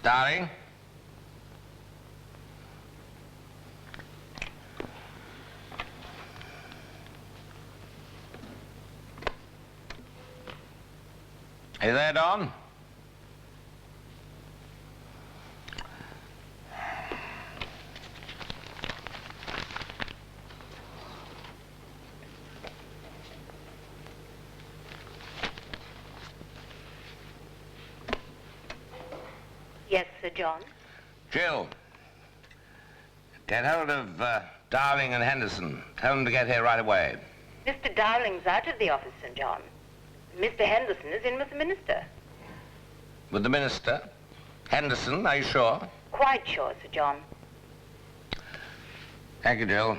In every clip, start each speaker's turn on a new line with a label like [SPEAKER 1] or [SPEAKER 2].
[SPEAKER 1] Darling? Are you there, Don?
[SPEAKER 2] Yes, Sir John?
[SPEAKER 1] Jill, get hold of Darling and Henderson. Tell them to get here right away.
[SPEAKER 2] Mr. Dowling's out of the office, Sir John. Mr. Henderson is in with the minister.
[SPEAKER 1] With the minister? Henderson, are you sure?
[SPEAKER 2] Quite sure, Sir John.
[SPEAKER 1] Thank you, Jill.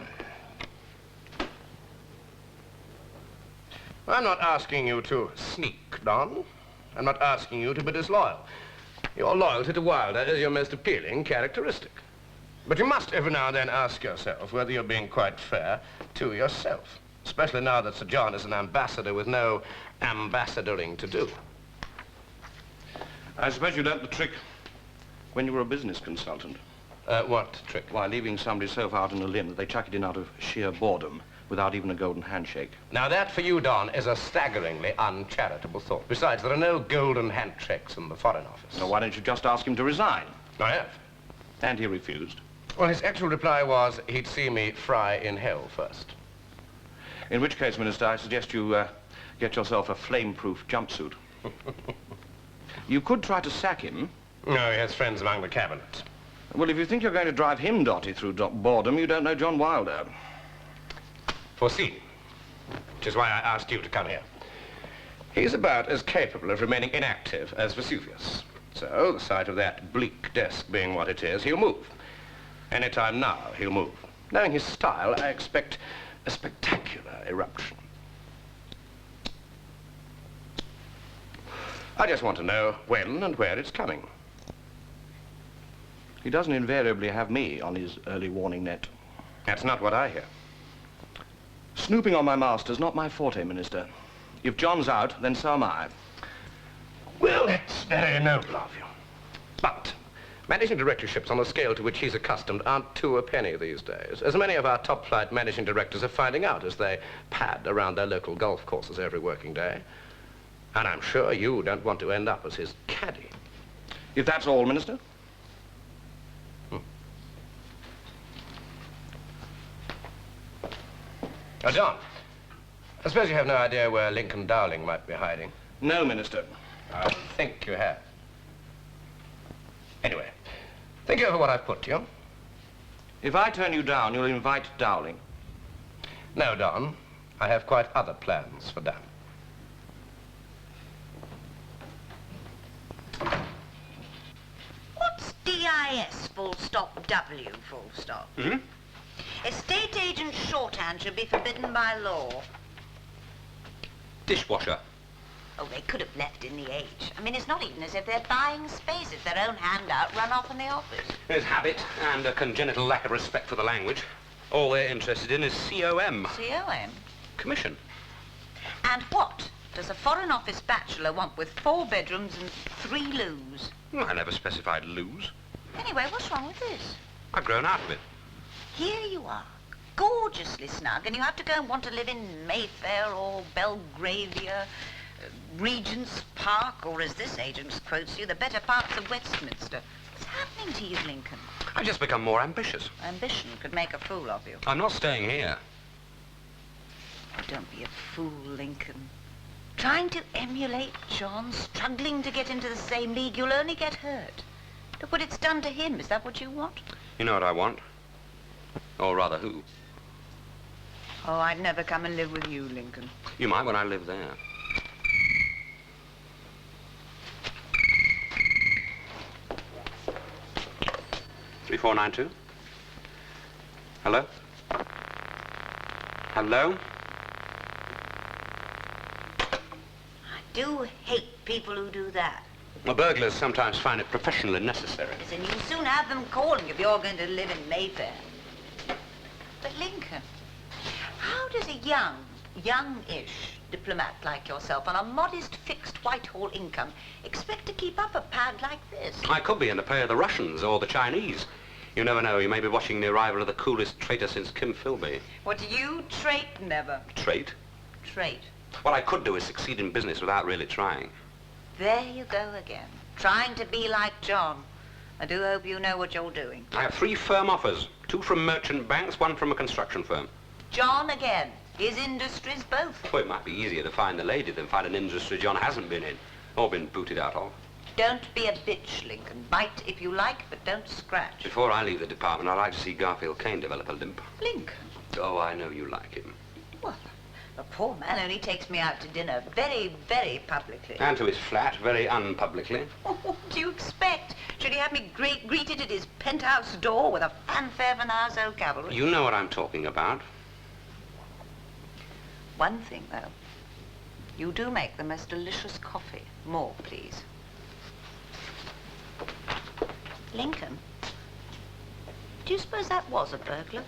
[SPEAKER 3] I'm not asking you to sneak, Don. I'm not asking you to be disloyal. Your loyalty to Wilder is your most appealing characteristic. But you must every now and then ask yourself whether you're being quite fair to yourself, especially now that Sir John is an ambassador with no ambassadoring to do.
[SPEAKER 4] I suppose you learnt the trick when you were a business consultant.
[SPEAKER 3] What trick?
[SPEAKER 4] Why, leaving somebody so far out on a limb that they chuck it in out of sheer boredom without even a golden handshake.
[SPEAKER 3] Now that, for you, Don, is a staggeringly uncharitable thought. Besides, there are no golden handshakes in the Foreign Office.
[SPEAKER 4] So why don't you just ask him to resign?
[SPEAKER 3] I have.
[SPEAKER 4] And he refused.
[SPEAKER 3] Well, his actual reply was he'd see me fry in hell first.
[SPEAKER 4] In which case, Minister, I suggest you get yourself a flame-proof jumpsuit. You could try to sack him.
[SPEAKER 3] No, he has friends among the cabinet.
[SPEAKER 4] Well, if you think you're going to drive him dotty through boredom, you don't know John Wilder.
[SPEAKER 3] Foreseen, which is why I asked you to come here. He's about as capable of remaining inactive as Vesuvius. So, the sight of that bleak desk being what it is, he'll move. Any time now, he'll move. Knowing his style, I expect a spectacular eruption. I just want to know when and where it's coming.
[SPEAKER 4] He doesn't invariably have me on his early warning net.
[SPEAKER 3] That's not what I hear.
[SPEAKER 4] Snooping on my master's not my forte, Minister. If John's out, then so am I.
[SPEAKER 3] Well, that's very noble of you. But managing directorships on the scale to which he's accustomed aren't two a penny these days, as many of our top-flight managing directors are finding out as they pad around their local golf courses every working day. And I'm sure you don't want to end up as his caddy.
[SPEAKER 4] If that's all, Minister?
[SPEAKER 3] Now, John, I suppose you have no idea where Lincoln Dowling might be hiding.
[SPEAKER 4] No, Minister.
[SPEAKER 3] I think you have. Anyway, think over what I've put to you.
[SPEAKER 4] If I turn you down, you'll invite Dowling.
[SPEAKER 3] No, Don. I have quite other plans for Dan.
[SPEAKER 5] What's DIS full stop W full stop?
[SPEAKER 4] Hmm?
[SPEAKER 5] Estate agent shorthand should be forbidden by law.
[SPEAKER 6] Dishwasher.
[SPEAKER 5] Oh, they could have left in the age. I mean, it's not even as if they're buying space. It's their own handout run off in the office.
[SPEAKER 6] There's habit and a congenital lack of respect for the language. All they're interested in is COM.
[SPEAKER 5] COM?
[SPEAKER 6] Commission.
[SPEAKER 5] And what does a Foreign Office bachelor want with 4 bedrooms and 3 loos?
[SPEAKER 6] I never specified lose.
[SPEAKER 5] Anyway, what's wrong with this?
[SPEAKER 6] I've grown out of it.
[SPEAKER 5] Here you are, gorgeously snug, and you have to go and want to live in Mayfair or Belgravia, Regent's Park, or as this agent quotes you, the better parts of Westminster. What's happening to you, Lincoln?
[SPEAKER 6] I've just become more ambitious.
[SPEAKER 5] Ambition could make a fool of you.
[SPEAKER 6] I'm not staying here.
[SPEAKER 5] Oh, don't be a fool, Lincoln. Trying to emulate John, struggling to get into the same league, you'll only get hurt. Look what it's done to him. Is that what you want?
[SPEAKER 6] You know what I want? Or rather, who?
[SPEAKER 5] Oh, I'd never come and live with you, Lincoln.
[SPEAKER 6] You might when I live there. Three, 492. Hello? Hello?
[SPEAKER 5] I do hate people who do that.
[SPEAKER 6] Well, burglars sometimes find it professionally necessary.
[SPEAKER 5] Yes, and you'll soon have them calling if you're going to live in Mayfair. But Lincoln, how does a young, young-ish diplomat like yourself on a modest fixed Whitehall income expect to keep up a pad like this?
[SPEAKER 6] I could be in the pay of the Russians or the Chinese. You never know. You may be watching the arrival of the coolest traitor since Kim Philby.
[SPEAKER 5] What you trait never.
[SPEAKER 6] Trait?
[SPEAKER 5] Trait.
[SPEAKER 6] What I could do is succeed in business without really trying.
[SPEAKER 5] There you go again. Trying to be like John. I do hope you know what you're doing.
[SPEAKER 6] I have 3 firm offers. 2 from merchant banks, 1 from a construction firm.
[SPEAKER 5] John again. His industries both.
[SPEAKER 6] Well, it might be easier to find a lady than find an industry John hasn't been in or been booted out of.
[SPEAKER 5] Don't be a bitch, Lincoln. Bite if you like, but don't scratch.
[SPEAKER 6] Before I leave the department, I'd like to see Garfield Kane develop a limp.
[SPEAKER 5] Lincoln?
[SPEAKER 6] Oh, I know you like him.
[SPEAKER 5] Well, the poor man only takes me out to dinner very, very publicly.
[SPEAKER 6] And to his flat, very unpublicly.
[SPEAKER 5] What do you expect? Should he have me greeted at his penthouse door with a fanfare from the household cavalry?
[SPEAKER 6] You know what I'm talking about.
[SPEAKER 5] One thing, though. You do make the most delicious coffee. More, please. Lincoln, do you suppose that was a burglar?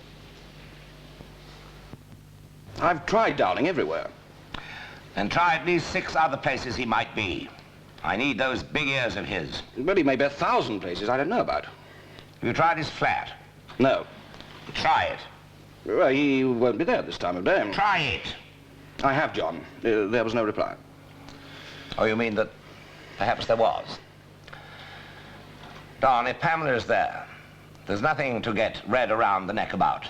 [SPEAKER 4] I've tried, darling, everywhere.
[SPEAKER 1] Then try at least 6 other places he might be. I need those big ears of his.
[SPEAKER 4] But he may be 1,000 places I don't know about.
[SPEAKER 1] Have you tried his flat?
[SPEAKER 4] No.
[SPEAKER 1] Try it.
[SPEAKER 4] Well, he won't be there this time of day.
[SPEAKER 1] Try it.
[SPEAKER 4] I have, John. There was no reply.
[SPEAKER 1] Oh, you mean that perhaps there was? Don, if Pamela's there, there's nothing to get red around the neck about.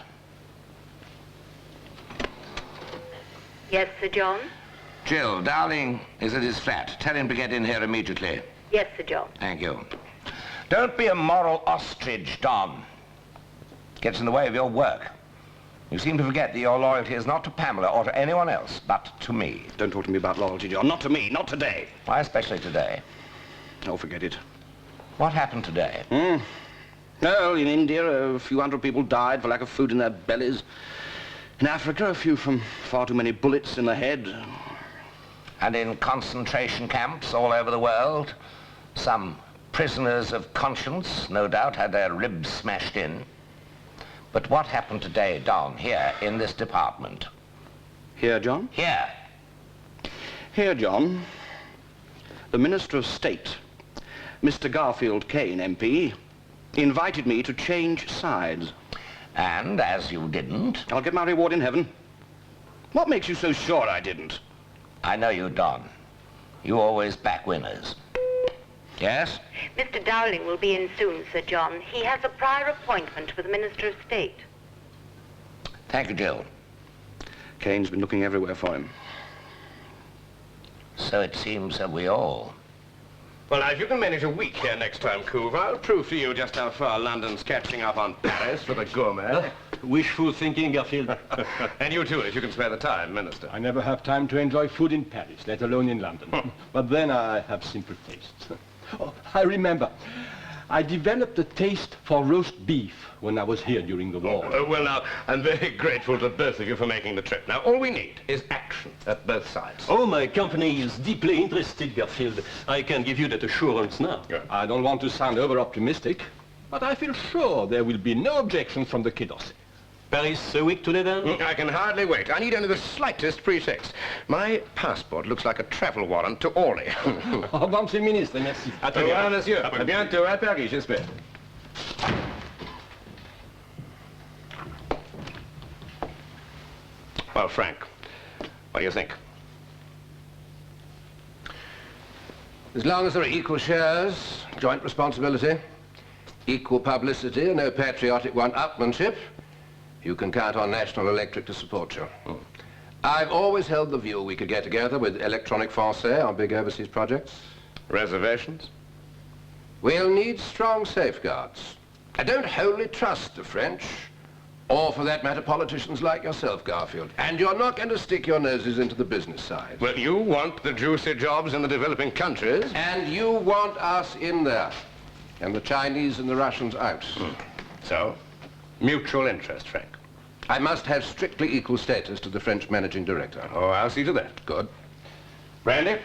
[SPEAKER 2] Yes, Sir John?
[SPEAKER 1] Jill, Dowling is at his flat. Tell him to get in here immediately.
[SPEAKER 2] Yes, Sir John.
[SPEAKER 1] Thank you. Don't be a moral ostrich, Don. Gets in the way of your work. You seem to forget that your loyalty is not to Pamela or to anyone else, but to me.
[SPEAKER 4] Don't talk to me about loyalty, John. Not to me, not today.
[SPEAKER 1] Why especially today?
[SPEAKER 4] Oh, forget it.
[SPEAKER 1] What happened today?
[SPEAKER 4] Well, in India, a few hundred people died for lack of food in their bellies. In Africa, a few from far too many bullets in the head.
[SPEAKER 1] And in concentration camps all over the world, some prisoners of conscience, no doubt, had their ribs smashed in. But what happened today, Don, here in this department?
[SPEAKER 4] Here, John?
[SPEAKER 1] Here.
[SPEAKER 4] Here, John. The Minister of State, Mr. Garfield Kane, MP, invited me to change sides.
[SPEAKER 1] And as you didn't...
[SPEAKER 4] I'll get my reward in heaven. What makes you so sure I didn't?
[SPEAKER 1] I know you, Don. You always back winners. Yes?
[SPEAKER 2] Mr. Dowling will be in soon, Sir John. He has a prior appointment with the Minister of State.
[SPEAKER 1] Thank you, Jill.
[SPEAKER 4] Kane's been looking everywhere for him.
[SPEAKER 1] So it seems that we all...
[SPEAKER 3] Well, now, if you can manage a week here next time, Couve, I'll prove to you just how far London's catching up on Paris for the gourmet.
[SPEAKER 7] Wishful thinking, Garfield.
[SPEAKER 3] And you too, if you can spare the time, Minister.
[SPEAKER 7] I never have time to enjoy food in Paris, let alone in London. But then I have simple tastes. Oh, I remember. I developed a taste for roast beef when I was here during the war.
[SPEAKER 3] Well, now, I'm very grateful to both of you for making the trip. Now, all we need is action at both sides.
[SPEAKER 7] Oh, my company is deeply interested, Garfield. I can give you that assurance now.
[SPEAKER 3] Good.
[SPEAKER 7] I don't want to sound over-optimistic, but I feel sure there will be no objections from the kiddos. Paris a week today, then?
[SPEAKER 3] I can hardly wait. I need only the slightest pretext. My passport looks like a travel warrant to Orly.
[SPEAKER 7] Au revoir, Monsieur le Ministre, merci.
[SPEAKER 3] Au revoir, monsieur. À bientôt à Paris, j'espère. Well, Frank, what do you think?
[SPEAKER 8] As long as there are equal shares, joint responsibility, equal publicity, and no patriotic one-upmanship, you can count on National Electric to support you. I've always held the view we could get together with Electronic Français on big overseas projects.
[SPEAKER 3] Reservations?
[SPEAKER 8] We'll need strong safeguards. I don't wholly trust the French, or for that matter, politicians like yourself, Garfield. And you're not going to stick your noses into the business side.
[SPEAKER 3] Well, you want the juicy jobs in the developing countries.
[SPEAKER 8] And you want us in there, and the Chinese and the Russians out.
[SPEAKER 3] So, mutual interest, Frank.
[SPEAKER 8] I must have strictly equal status to the French managing director.
[SPEAKER 3] Oh, I'll see to that.
[SPEAKER 8] Good.
[SPEAKER 3] Brandy?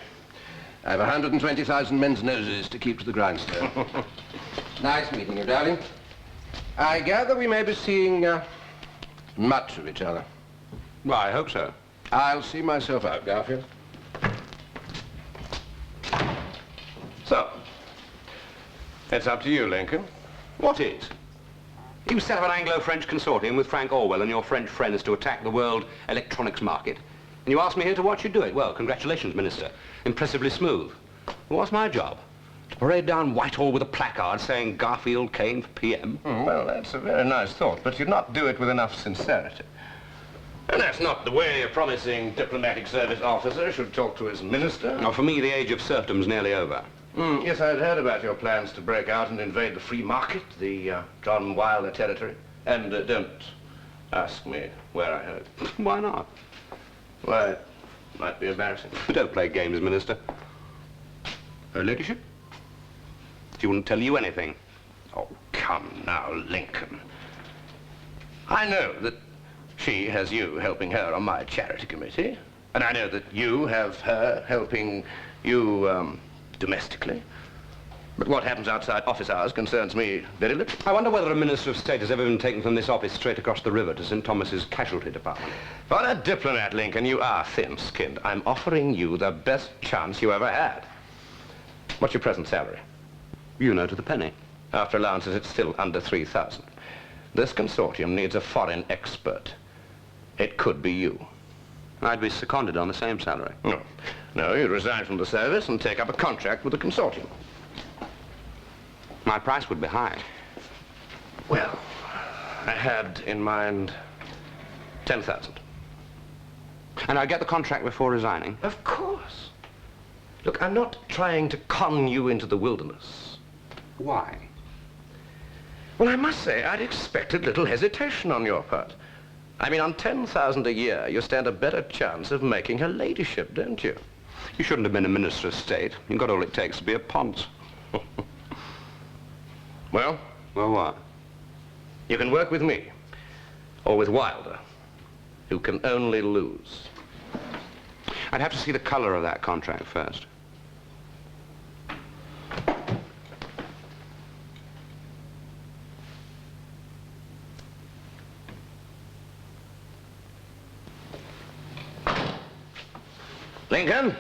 [SPEAKER 8] I have 120,000 men's noses to keep to the grindstone. Nice meeting you, darling. I gather we may be seeing much of each other.
[SPEAKER 3] Well, I hope so.
[SPEAKER 8] I'll see myself out, Garfield. So, it's up to you, Lincoln.
[SPEAKER 6] What is? You set up an Anglo-French consortium with Frank Orwell and your French friends to attack the world electronics market. And you asked me here to watch you do it. Well, congratulations, Minister. Impressively smooth. What's my job? To parade down Whitehall with a placard saying Garfield Kane for PM?
[SPEAKER 3] Well, that's a very nice thought, but you'd not do it with enough sincerity. And that's not the way a promising diplomatic service officer should talk to his minister.
[SPEAKER 6] Now, for me, the age of serfdom's nearly over.
[SPEAKER 3] Yes, I'd heard about your plans to break out and invade the free market, the John Wilder territory. And don't ask me where I heard.
[SPEAKER 6] Why not?
[SPEAKER 3] Why, it might be embarrassing.
[SPEAKER 6] Don't play games, Minister. Her ladyship? She wouldn't tell you anything.
[SPEAKER 3] Oh, come now, Lincoln. I know that she has you helping her on my charity committee, and I know that you have her helping you, domestically. But what happens outside office hours concerns me very little.
[SPEAKER 6] I wonder whether a Minister of State has ever been taken from this office straight across the river to St. Thomas's Casualty Department.
[SPEAKER 3] For a diplomat, Lincoln, you are thin-skinned. I'm offering you the best chance you ever had. What's your present salary?
[SPEAKER 6] You know to the penny.
[SPEAKER 3] After allowances, it's still under 3,000. This consortium needs a foreign expert. It could be you.
[SPEAKER 6] I'd be seconded on the same salary.
[SPEAKER 3] No, you resign from the service and take up a contract with the consortium.
[SPEAKER 6] My price would be high.
[SPEAKER 3] Well, I had in mind 10,000.
[SPEAKER 6] And I'd get the contract before resigning?
[SPEAKER 3] Of course. Look, I'm not trying to con you into the wilderness.
[SPEAKER 6] Why?
[SPEAKER 3] Well, I must say, I'd expected little hesitation on your part. I mean, on 10,000 a year, you stand a better chance of making her ladyship, don't you?
[SPEAKER 6] You shouldn't have been a Minister of State. You've got all it takes to be a Ponce.
[SPEAKER 3] Well?
[SPEAKER 6] Well, what?
[SPEAKER 3] You can work with me, or with Wilder, who can only lose.
[SPEAKER 6] I'd have to see the color of that contract first.
[SPEAKER 1] Lincoln?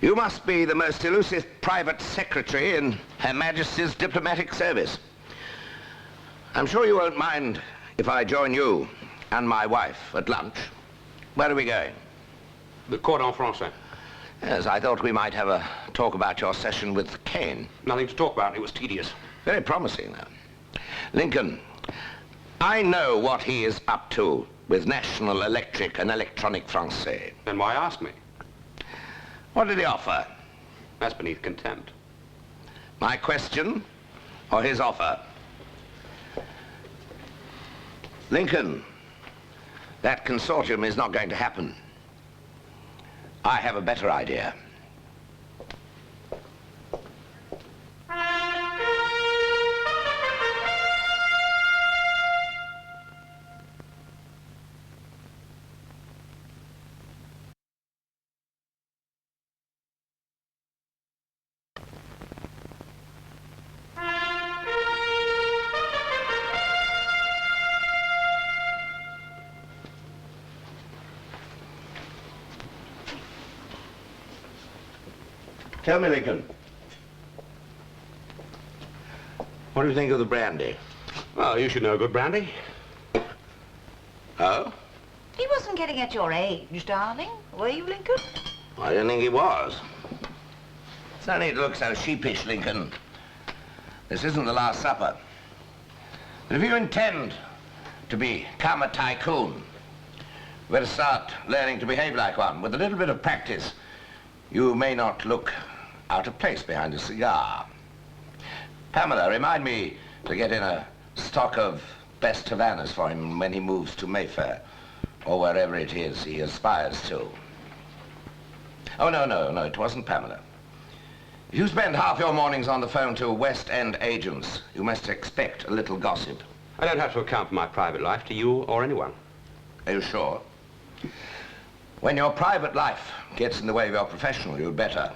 [SPEAKER 1] You must be the most elusive private secretary in Her Majesty's diplomatic service. I'm sure you won't mind if I join you and my wife at lunch. Where are we going?
[SPEAKER 6] The Cordon Français.
[SPEAKER 1] Yes, I thought we might have a talk about your session with Kane.
[SPEAKER 6] Nothing to talk about. It was tedious.
[SPEAKER 1] Very promising, though. Lincoln, I know what he is up to with National Electric and Electronic Français.
[SPEAKER 6] Then why ask me?
[SPEAKER 1] What did he offer?
[SPEAKER 6] That's beneath contempt.
[SPEAKER 1] My question or his offer? Lincoln, that consortium is not going to happen. I have a better idea. Tell me, Lincoln, what do you think of the brandy?
[SPEAKER 6] Well, you should know good brandy.
[SPEAKER 1] Oh?
[SPEAKER 5] He wasn't getting at your age, darling. Were you, Lincoln?
[SPEAKER 1] I didn't think he was. It's no need to look so sheepish, Lincoln. This isn't the Last Supper. But if you intend to become a tycoon, you better start learning to behave like one. With a little bit of practice, you may not look out of place behind a cigar. Pamela, remind me to get in a stock of best Havanas for him when he moves to Mayfair, or wherever it is he aspires to. Oh, no, it wasn't Pamela. If you spend half your mornings on the phone to West End agents, you must expect a little gossip.
[SPEAKER 6] I don't have to account for my private life to you or anyone.
[SPEAKER 1] Are you sure? When your private life gets in the way of your professional, you'd better.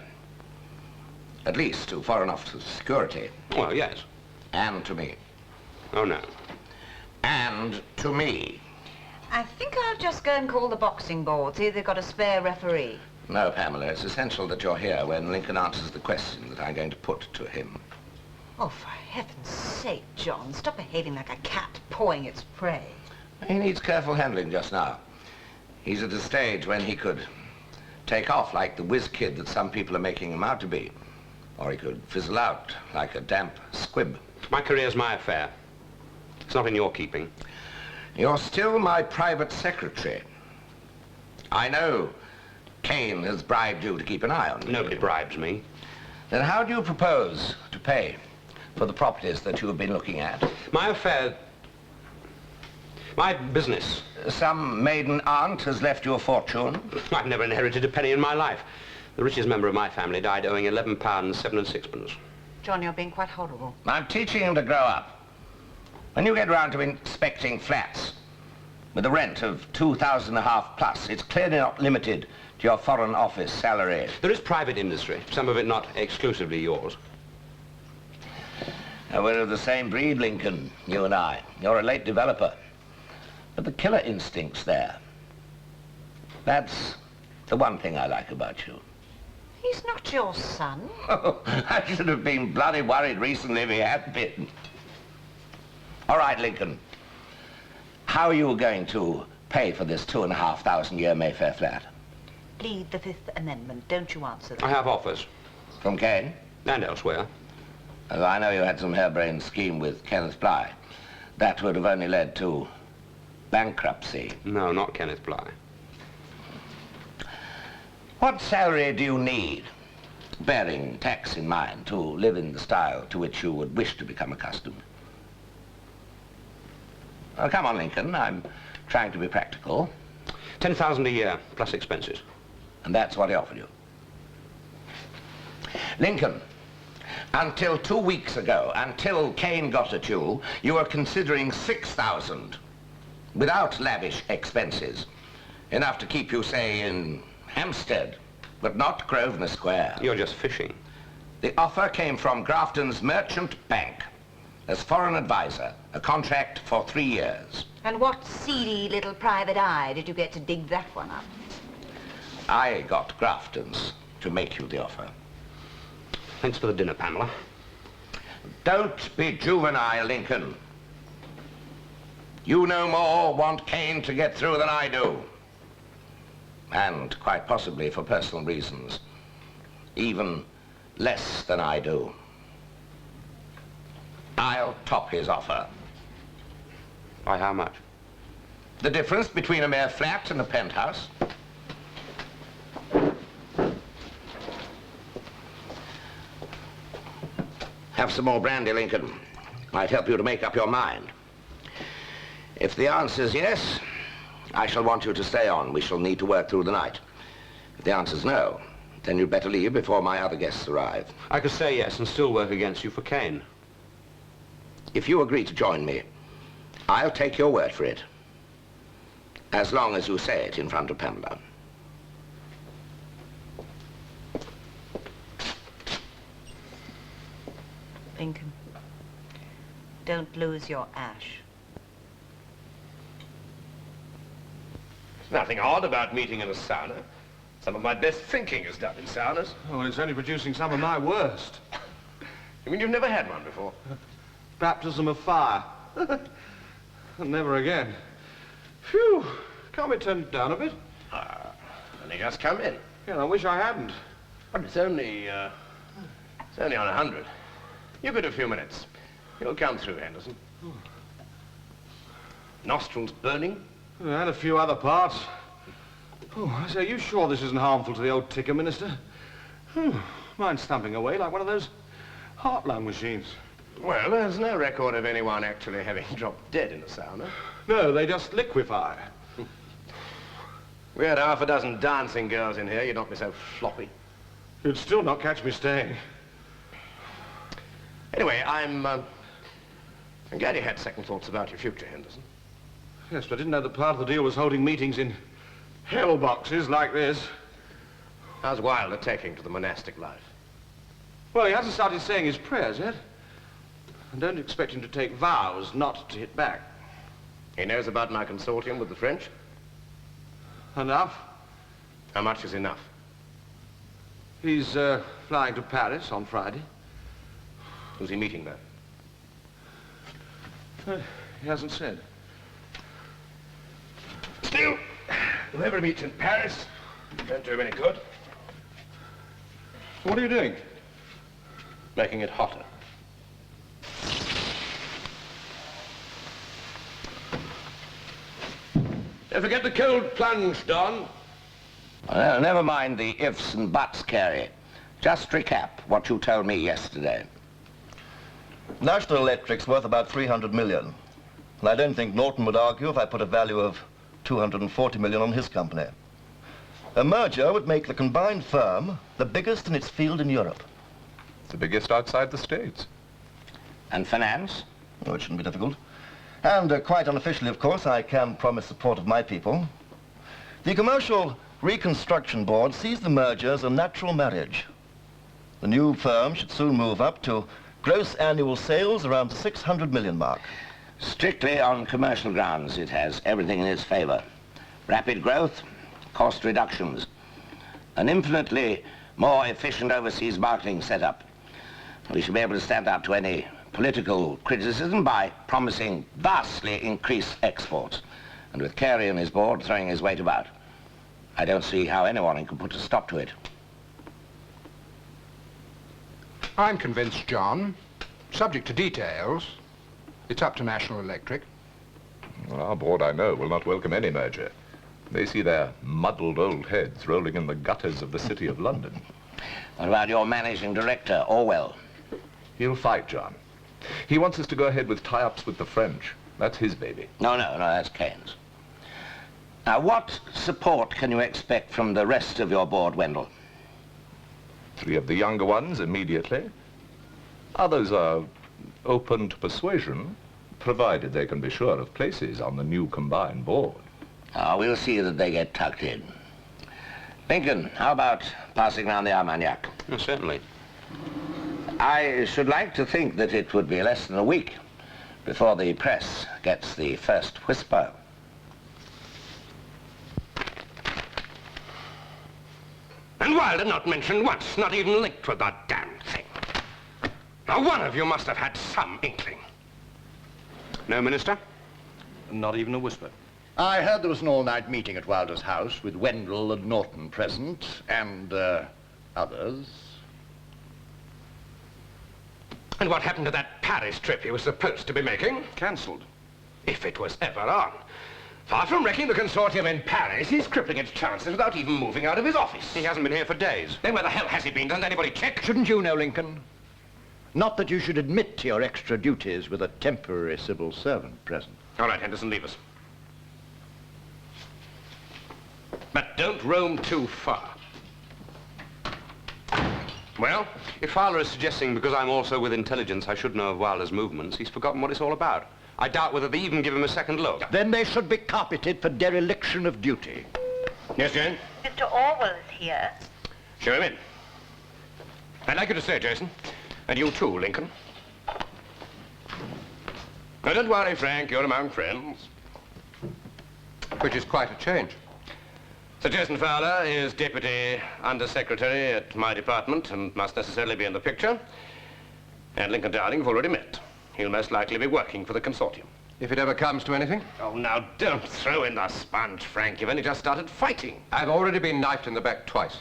[SPEAKER 1] At least to Foreign Office Security.
[SPEAKER 6] Well, yes.
[SPEAKER 1] And to me.
[SPEAKER 6] Oh, no.
[SPEAKER 1] And to me.
[SPEAKER 5] I think I'll just go and call the boxing board, see if they've got a spare referee.
[SPEAKER 1] No, Pamela, it's essential that you're here when Lincoln answers the question that I'm going to put to him.
[SPEAKER 5] Oh, for heaven's sake, John, stop behaving like a cat pawing its prey.
[SPEAKER 1] He needs careful handling just now. He's at a stage when he could take off like the whiz kid that some people are making him out to be. Or he could fizzle out like a damp squib.
[SPEAKER 6] My career's my affair. It's not in your keeping.
[SPEAKER 1] You're still my private secretary. I know Kane has bribed you to keep an eye on me.
[SPEAKER 6] Nobody bribes me.
[SPEAKER 1] Then how do you propose to pay for the properties that you have been looking at?
[SPEAKER 6] My affair... my business.
[SPEAKER 1] Some maiden aunt has left you a fortune.
[SPEAKER 6] I've never inherited a penny in my life. The richest member of my family died owing £11, 7 and sixpence.
[SPEAKER 5] John, you're being quite horrible.
[SPEAKER 1] I'm teaching him to grow up. When you get round to inspecting flats with a rent of £2,500 plus, it's clearly not limited to your Foreign Office salary.
[SPEAKER 6] There is private industry, some of it not exclusively yours.
[SPEAKER 1] Now, we're of the same breed, Lincoln, you and I. You're a late developer. But the killer instinct's there. That's the one thing I like about you.
[SPEAKER 5] He's not your son.
[SPEAKER 1] Oh, I should have been bloody worried recently if he had been. All right, Lincoln. How are you going to pay for this 2,500-year Mayfair flat?
[SPEAKER 5] Plead the Fifth Amendment. Don't you answer that.
[SPEAKER 6] I have offers.
[SPEAKER 1] From Kane?
[SPEAKER 6] And elsewhere.
[SPEAKER 1] As I know you had some harebrained scheme with Kenneth Bligh. That would have only led to bankruptcy.
[SPEAKER 6] No, not Kenneth Bligh.
[SPEAKER 1] What salary do you need, bearing tax in mind, to live in the style to which you would wish to become accustomed? Oh, come on, Lincoln. I'm trying to be practical.
[SPEAKER 6] 10,000 a year, plus expenses.
[SPEAKER 1] And that's what he offered you. Lincoln, until 2 weeks ago, until Kane got at you, you were considering 6,000 without lavish expenses. Enough to keep you, say, in Hampstead, but not Grosvenor Square.
[SPEAKER 6] You're just fishing.
[SPEAKER 1] The offer came from Grafton's Merchant Bank as foreign advisor, a contract for 3 years.
[SPEAKER 5] And what seedy little private eye did you get to dig that one up?
[SPEAKER 1] I got Grafton's to make you the offer.
[SPEAKER 6] Thanks for the dinner, Pamela.
[SPEAKER 1] Don't be juvenile, Lincoln. You no more want Kane to get through than I do. And quite possibly for personal reasons, even less than I do. I'll top his offer.
[SPEAKER 6] By how much?
[SPEAKER 1] The difference between a mere flat and a penthouse. Have some more brandy, Lincoln. Might help you to make up your mind. If the answer's yes, I shall want you to stay on. We shall need to work through the night. If the answer's no, then you'd better leave before my other guests arrive.
[SPEAKER 6] I could say yes and still work against you for Kane.
[SPEAKER 1] If you agree to join me, I'll take your word for it. As long as you say it in front of Pamela.
[SPEAKER 5] Lincoln, don't lose your ash.
[SPEAKER 3] There's nothing odd about meeting in a sauna. Some of my best thinking is done in saunas.
[SPEAKER 4] Oh, well, it's only producing some of my worst.
[SPEAKER 3] You mean you've never had one before?
[SPEAKER 4] Baptism of fire. Never again. Phew, can't we turn it down a bit?
[SPEAKER 3] Only just come in.
[SPEAKER 4] Yeah, I wish I hadn't.
[SPEAKER 3] But it's only on 100. You got a few minutes. You'll come through, Henderson. Nostrils burning?
[SPEAKER 4] And a few other parts. Oh, I say, are you sure this isn't harmful to the old ticker, Minister? Mine's thumping away like one of those heart-lung machines.
[SPEAKER 3] Well, there's no record of anyone actually having dropped dead in a sauna.
[SPEAKER 4] No, they just liquefy.
[SPEAKER 3] We had half a dozen dancing girls in here. You'd not be so floppy.
[SPEAKER 4] You'd still not catch me staying.
[SPEAKER 3] Anyway, I'm glad you had second thoughts about your future, Henderson.
[SPEAKER 4] Yes, but I didn't know that part of the deal was holding meetings in hell boxes like this.
[SPEAKER 3] How's Wilder taking to the monastic life?
[SPEAKER 4] Well, he hasn't started saying his prayers yet. And don't expect him to take vows not to hit back.
[SPEAKER 3] He knows about my consortium with the French?
[SPEAKER 4] Enough.
[SPEAKER 3] How much is enough?
[SPEAKER 4] He's flying to Paris on Friday.
[SPEAKER 3] Who's he meeting there?
[SPEAKER 4] He hasn't said.
[SPEAKER 3] Still, whoever meets in Paris don't do him any good.
[SPEAKER 4] What are you doing?
[SPEAKER 3] Making it hotter. Don't forget the cold plunge, Don.
[SPEAKER 1] Never mind the ifs and buts, Carey. Just recap what you told me yesterday.
[SPEAKER 9] National Electric's worth about 300 million. And I don't think Norton would argue if I put a value of 240 million on his company. A merger would make the combined firm the biggest in its field in Europe.
[SPEAKER 10] The biggest outside the States.
[SPEAKER 1] And finance?
[SPEAKER 9] Oh, it shouldn't be difficult. And quite unofficially, of course, I can promise support of my people. The Commercial Reconstruction Board sees the merger as a natural marriage. The new firm should soon move up to gross annual sales around the 600 million mark.
[SPEAKER 1] Strictly on commercial grounds, it has everything in its favor. Rapid growth, cost reductions, an infinitely more efficient overseas marketing setup. We should be able to stand up to any political criticism by promising vastly increased exports, and with Carey and his board throwing his weight about. I don't see how anyone can put a stop to it.
[SPEAKER 11] I'm convinced, John. Subject to details, it's up to National Electric.
[SPEAKER 10] Our board, I know, will not welcome any merger. They see their muddled old heads rolling in the gutters of the City of London.
[SPEAKER 1] What about your managing director, Orwell?
[SPEAKER 10] He'll fight, John. He wants us to go ahead with tie-ups with the French. That's his baby.
[SPEAKER 1] No, that's Kane's. Now, what support can you expect from the rest of your board, Wendell?
[SPEAKER 10] 3 of the younger ones immediately. Others are open to persuasion, provided they can be sure of places on the new combined board.
[SPEAKER 1] We'll see that they get tucked in. Lincoln, how about passing round the Armagnac?
[SPEAKER 6] Oh, certainly.
[SPEAKER 1] I should like to think that it would be less than a week before the press gets the first whisper.
[SPEAKER 3] And Wilder not mentioned once, not even linked with that damned thing. Now, one of you must have had some inkling.
[SPEAKER 6] No, Minister?
[SPEAKER 4] Not even a whisper.
[SPEAKER 12] I heard there was an all-night meeting at Wilder's house with Wendell and Norton present, and others.
[SPEAKER 3] And what happened to that Paris trip he was supposed to be making?
[SPEAKER 4] Cancelled.
[SPEAKER 3] If it was ever on. Far from wrecking the consortium in Paris, he's crippling its chances without even moving out of his office.
[SPEAKER 6] He hasn't been here for days.
[SPEAKER 3] Then where the hell has he been? Doesn't anybody check?
[SPEAKER 12] Shouldn't you know, Lincoln? Not that you should admit to your extra duties with a temporary civil servant present.
[SPEAKER 3] All right, Henderson, leave us. But don't roam too far. Well?
[SPEAKER 6] If Fowler is suggesting because I'm also with intelligence I should know of Wilder's movements, he's forgotten what it's all about. I doubt whether they even give him a second look.
[SPEAKER 12] Then they should be carpeted for dereliction of duty.
[SPEAKER 3] Yes, Jane?
[SPEAKER 2] Mr. Orwell is here.
[SPEAKER 3] Show him in. I'd like you to stay, Jason. And you too, Lincoln. Now, don't worry, Frank. You're among friends.
[SPEAKER 8] Which is quite a change.
[SPEAKER 3] Sir Jason Fowler is Deputy Under-Secretary at my department and must necessarily be in the picture. And Lincoln Dowling you've already met. He'll most likely be working for the consortium.
[SPEAKER 8] If it ever comes to anything?
[SPEAKER 3] Oh, now, don't throw in the sponge, Frank. You've only just started fighting.
[SPEAKER 8] I've already been knifed in the back twice.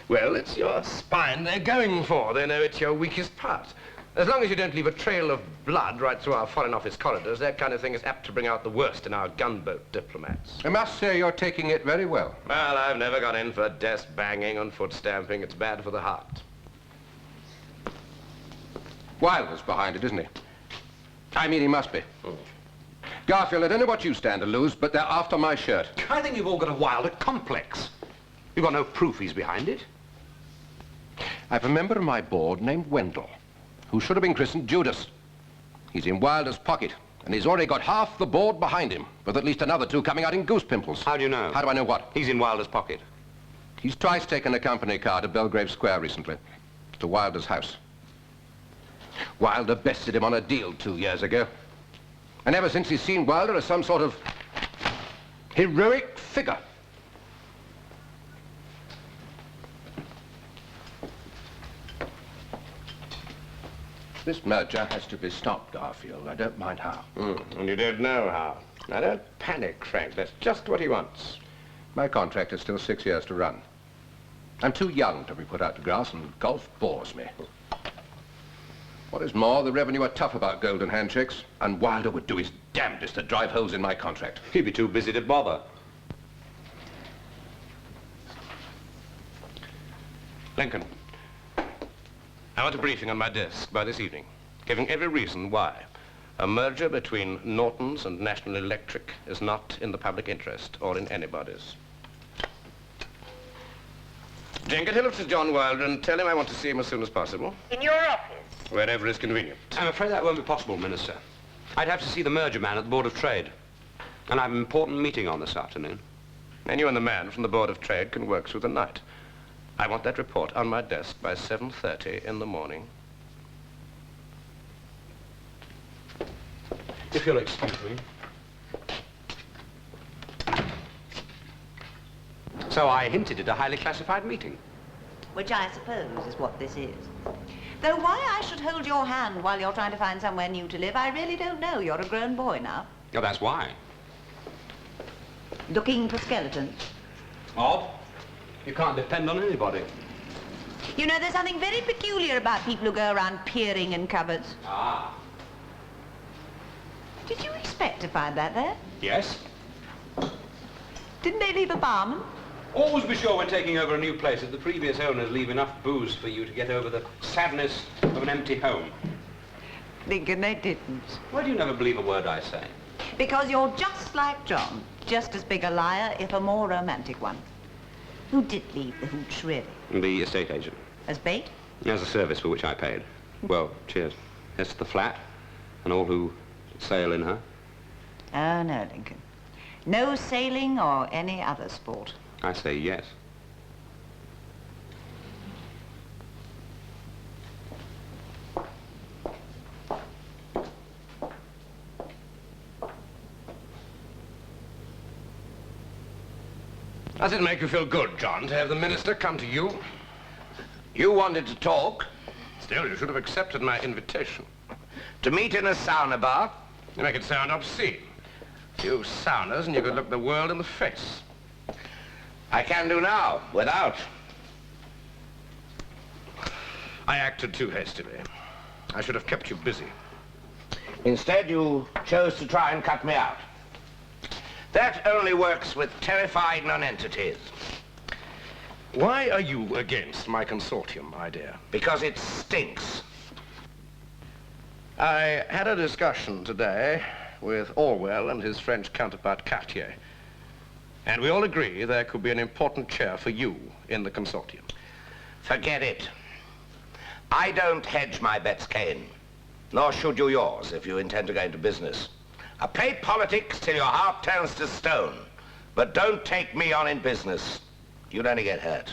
[SPEAKER 3] Well, it's your spine they're going for. They know it's your weakest part. As long as you don't leave a trail of blood right through our Foreign Office corridors, that kind of thing is apt to bring out the worst in our gunboat diplomats.
[SPEAKER 8] I must say you're taking it very well.
[SPEAKER 3] Well, I've never got in for desk banging and foot stamping. It's bad for the heart.
[SPEAKER 8] Wilder's behind it, isn't he? I mean, he must be. Garfield, I don't know what you stand to lose, but they're after my shirt.
[SPEAKER 6] I think you've all got a Wilder complex. You've got no proof he's behind it.
[SPEAKER 8] I've a member of my board named Wendell, who should have been christened Judas. He's in Wilder's pocket, and he's already got half the board behind him, with at least another 2 coming out in goose pimples.
[SPEAKER 6] How do you know?
[SPEAKER 8] How do I know what?
[SPEAKER 6] He's in Wilder's pocket.
[SPEAKER 8] He's twice taken a company car to Belgrave Square recently, to Wilder's house. Wilder bested him on a deal 2 years ago. And ever since he's seen Wilder as some sort of heroic figure. This merger has to be stopped, Garfield. I don't mind how.
[SPEAKER 3] And you don't know how. Now, don't panic, Frank. That's just what he wants.
[SPEAKER 8] My contract is still 6 years to run. I'm too young to be put out to grass, and golf bores me. What is more, the revenue are tough about golden handshakes, and Wilder would do his damnedest to drive holes in my contract.
[SPEAKER 6] He'd be too busy to bother.
[SPEAKER 3] Lincoln, I want a briefing on my desk by this evening, giving every reason why a merger between Norton's and National Electric is not in the public interest or in anybody's. Jane, get hold of John Wilder and tell him I want to see him as soon as possible.
[SPEAKER 2] In your office?
[SPEAKER 3] Wherever is convenient.
[SPEAKER 6] I'm afraid that won't be possible, Minister. I'd have to see the merger man at the Board of Trade. And I have an important meeting on this afternoon.
[SPEAKER 3] And you and the man from the Board of Trade can work through the night. I want that report on my desk by 7:30 in the morning.
[SPEAKER 6] If you'll excuse me. So I hinted at a highly classified meeting.
[SPEAKER 5] Which I suppose is what this is. Though why I should hold your hand while you're trying to find somewhere new to live, I really don't know. You're a grown boy now.
[SPEAKER 6] Oh, that's why.
[SPEAKER 5] Looking for skeletons.
[SPEAKER 6] Odd. You can't depend on anybody.
[SPEAKER 5] You know, there's something very peculiar about people who go around peering in cupboards.
[SPEAKER 6] Ah.
[SPEAKER 5] Did you expect to find that there?
[SPEAKER 6] Yes.
[SPEAKER 5] Didn't they leave a barman?
[SPEAKER 6] Always be sure when taking over a new place that the previous owners leave enough booze for you to get over the sadness of an empty home.
[SPEAKER 5] Lincoln, they didn't.
[SPEAKER 6] Why do you never believe a word I say?
[SPEAKER 5] Because you're just like John. Just as big a liar, if a more romantic one. Who did leave the hooch, really?
[SPEAKER 6] The estate agent.
[SPEAKER 5] As bait?
[SPEAKER 6] As a service for which I paid. Well, cheers. Yes, the flat and all who sail in her.
[SPEAKER 5] Oh, no, Lincoln. No sailing or any other sport.
[SPEAKER 6] I say yes.
[SPEAKER 8] Does it make you feel good, John, to have the minister come to you? You wanted to talk.
[SPEAKER 3] Still, you should have accepted my invitation.
[SPEAKER 1] To meet in a sauna bar?
[SPEAKER 3] You make it sound obscene. A few saunas and you could look the world in the face.
[SPEAKER 1] I can do now, without.
[SPEAKER 3] I acted too hastily. I should have kept you busy.
[SPEAKER 1] Instead, you chose to try and cut me out. That only works with terrified nonentities.
[SPEAKER 3] Why are you against my consortium idea?
[SPEAKER 1] Because it stinks.
[SPEAKER 3] I had a discussion today with Orwell and his French counterpart Cartier. And we all agree there could be an important chair for you in the consortium.
[SPEAKER 1] Forget it. I don't hedge my bets, Kane. Nor should you yours if you intend to go into business. I play politics till your heart turns to stone. But don't take me on in business. You'd only get hurt.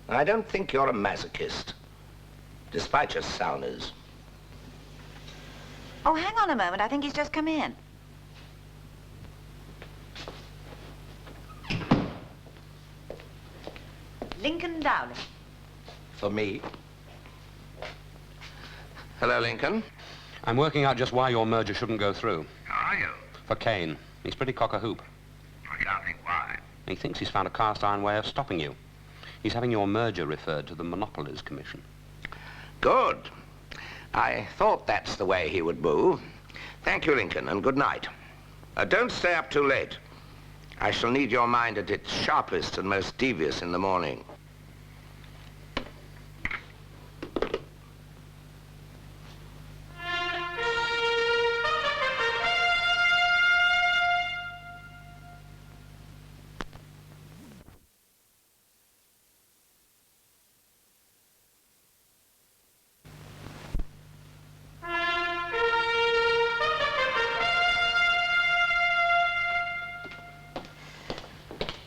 [SPEAKER 1] I don't think you're a masochist, despite your saunas.
[SPEAKER 5] Oh, hang on a moment. I think he's just come in. Lincoln Dowling.
[SPEAKER 1] For me? Hello, Lincoln.
[SPEAKER 6] I'm working out just why your merger shouldn't go through.
[SPEAKER 1] How are you?
[SPEAKER 6] For Kane. He's pretty cock-a-hoop.
[SPEAKER 1] I can't think why.
[SPEAKER 6] He thinks he's found a cast-iron way of stopping you. He's having your merger referred to the Monopolies Commission.
[SPEAKER 1] Good. I thought that's the way he would move. Thank you, Lincoln, and good night. Don't stay up too late. I shall need your mind at its sharpest and most devious in the morning.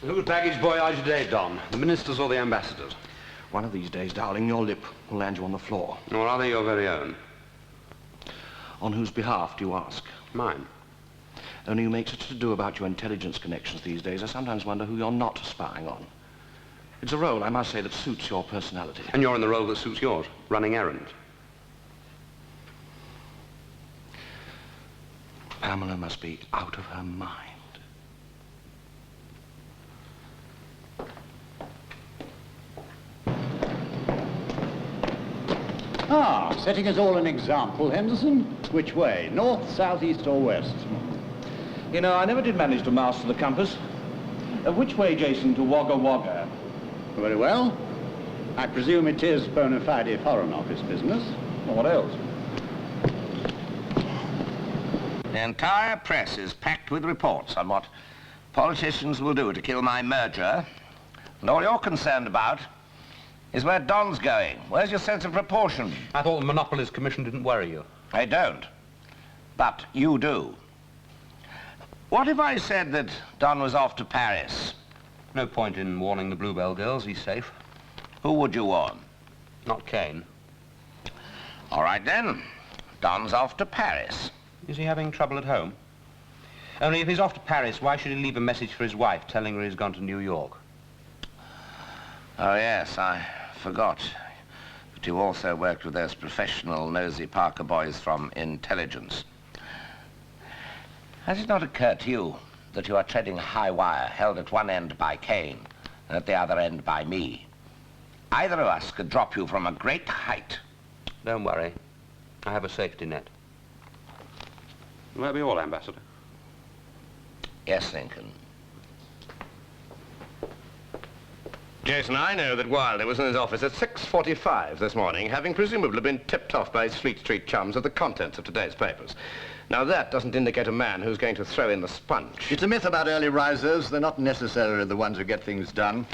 [SPEAKER 6] Whose baggage boy are you today, Don? The minister's or the ambassador's?
[SPEAKER 4] One of these days, darling, your lip will land you on the floor.
[SPEAKER 6] Or are they your very own?
[SPEAKER 4] On whose behalf do you ask?
[SPEAKER 6] Mine.
[SPEAKER 4] Only you make such a to-do about your intelligence connections these days, I sometimes wonder who you're not spying on. It's a role, I must say, that suits your personality.
[SPEAKER 6] And you're in the role that suits yours, running errands.
[SPEAKER 4] Pamela must be out of her mind.
[SPEAKER 12] Ah, setting us all an example, Henderson. Which way? North, south, east, or west?
[SPEAKER 4] You know, I never did manage to master the compass. Which way, Jayston, to Wagga Wagga?
[SPEAKER 12] Very well. I presume it is bona fide Foreign Office business.
[SPEAKER 4] Well, what else?
[SPEAKER 1] The entire press is packed with reports on what politicians will do to kill my merger. And all you're concerned about is where Don's going. Where's your sense of proportion?
[SPEAKER 6] I thought the Monopolies Commission didn't worry you.
[SPEAKER 1] I don't. But you do. What if I said that Don was off to Paris?
[SPEAKER 6] No point in warning the Bluebell girls. He's safe.
[SPEAKER 1] Who would you warn?
[SPEAKER 6] Not Kane.
[SPEAKER 1] All right, then. Don's off to Paris.
[SPEAKER 6] Is he having trouble at home? Only if he's off to Paris, why should he leave a message for his wife telling her he's gone to New York?
[SPEAKER 1] Oh, yes, I forgot. But you also worked with those professional nosy Parker boys from intelligence. Has it not occurred to you that you are treading a high wire, held at one end by Kane and at the other end by me? Either of us could drop you from a great height.
[SPEAKER 6] Don't worry. I have a safety net. Will that be all, Ambassador?
[SPEAKER 1] Yes, Lincoln.
[SPEAKER 3] Jason, I know that Wilder was in his office at 6:45 this morning, having presumably been tipped off by his Fleet Street chums of the contents of today's papers. Now, that doesn't indicate a man who's going to throw in the sponge.
[SPEAKER 12] It's a myth about early risers. They're not necessarily the ones who get things done.